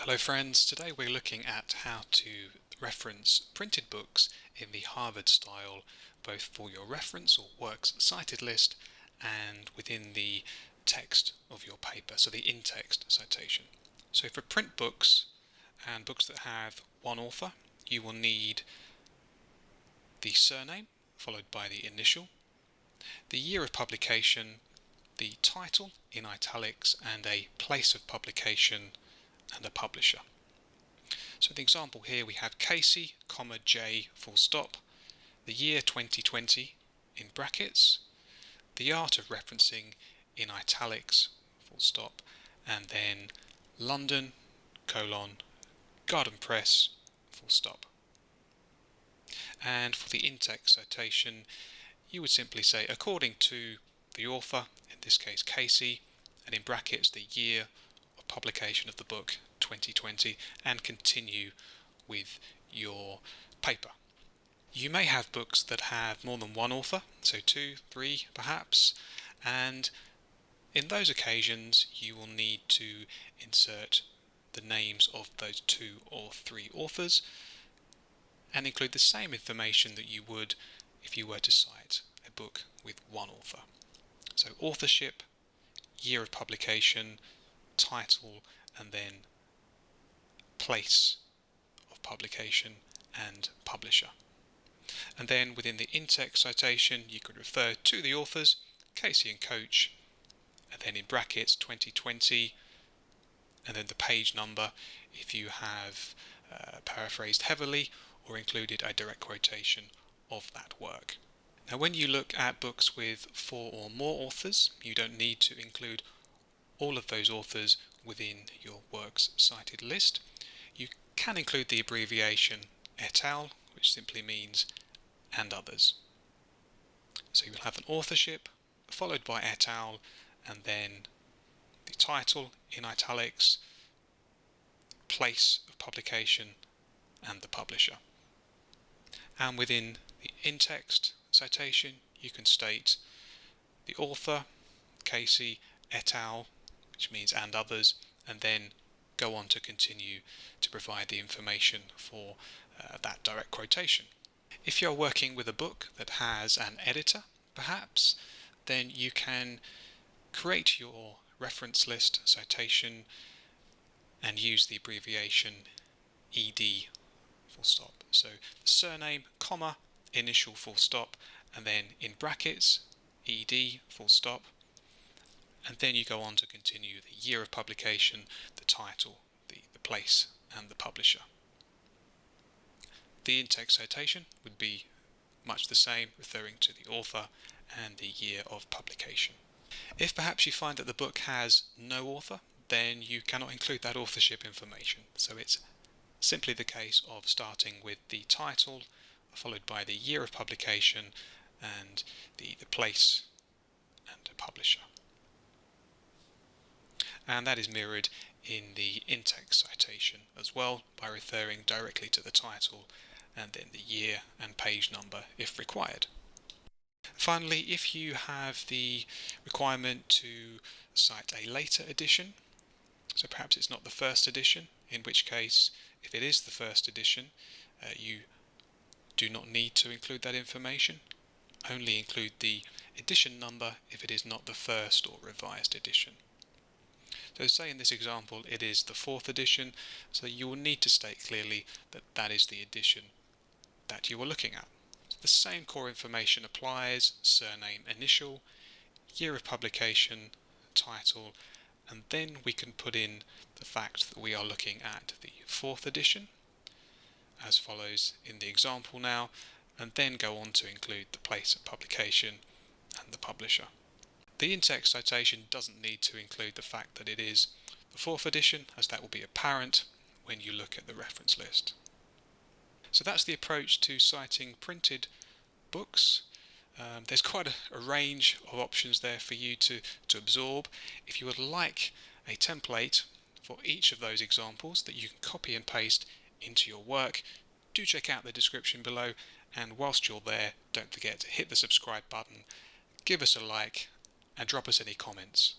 Hello friends, today we're looking at how to reference printed books in the Harvard style, both for your reference or works cited list and within the text of your paper, so the in-text citation. So for print books and books that have one author, you will need the surname followed by the initial, the year of publication, the title in italics, and a place of publication and a publisher. So the example here we have Casey, J, full stop, the year 2020 in brackets, the art of referencing in italics, full stop, and then London, Garden Press, full stop. And for the in-text citation, you would simply say according to the author, in this case Casey, and in brackets the year of publication of the book 2020, and continue with your paper. You may have books that have more than one author, so 2, 3 perhaps, and in those occasions you will need to insert the names of those 2 or 3 authors and include the same information that you would if you were to cite a book with one author. So authorship, year of publication, title, and then place of publication and publisher. And then within the in-text citation you could refer to the authors, Casey and Coach, and then in brackets 2020, and then the page number if you have paraphrased heavily or included a direct quotation of that work. Now when you look at books with 4 or more authors, you don't need to include all of those authors within your works cited list. You can include the abbreviation et al., which simply means and others. So you'll have an authorship followed by et al., and then the title in italics, place of publication, and the publisher. And within the in-text citation you can state the author, Casey, et al., which means and others, and then go on to continue to provide the information for that direct quotation. If you're working with a book that has an editor, perhaps, then you can create your reference list citation and use the abbreviation ED, full stop. So the surname, comma, initial, full stop, and then in brackets, ED, full stop, and then you go on to continue the year of publication, the title, the place, and the publisher. The in-text citation would be much the same, referring to the author and the year of publication. If perhaps you find that the book has no author, then you cannot include that authorship information. So it's simply the case of starting with the title, followed by the year of publication, and the place and the publisher. And that is mirrored in the in-text citation as well, by referring directly to the title and then the year and page number if required. Finally, if you have the requirement to cite a later edition, so perhaps it's not the first edition, in which case if it is the first edition you do not need to include that information. Only include the edition number if it is not the first or revised edition. So say in this example it is the 4th edition, so you will need to state clearly that that is the edition that you are looking at. So the same core information applies: surname, initial, year of publication, title, and then we can put in the fact that we are looking at the 4th edition, as follows in the example now, and then go on to include the place of publication and the publisher. The in-text citation doesn't need to include the fact that it is the 4th edition, as that will be apparent when you look at the reference list. So that's the approach to citing printed books. There's quite a range of options there for you to absorb. If you would like a template for each of those examples that you can copy and paste into your work, do check out the description below, and whilst you're there, don't forget to hit the subscribe button, give us a like, and drop us any comments.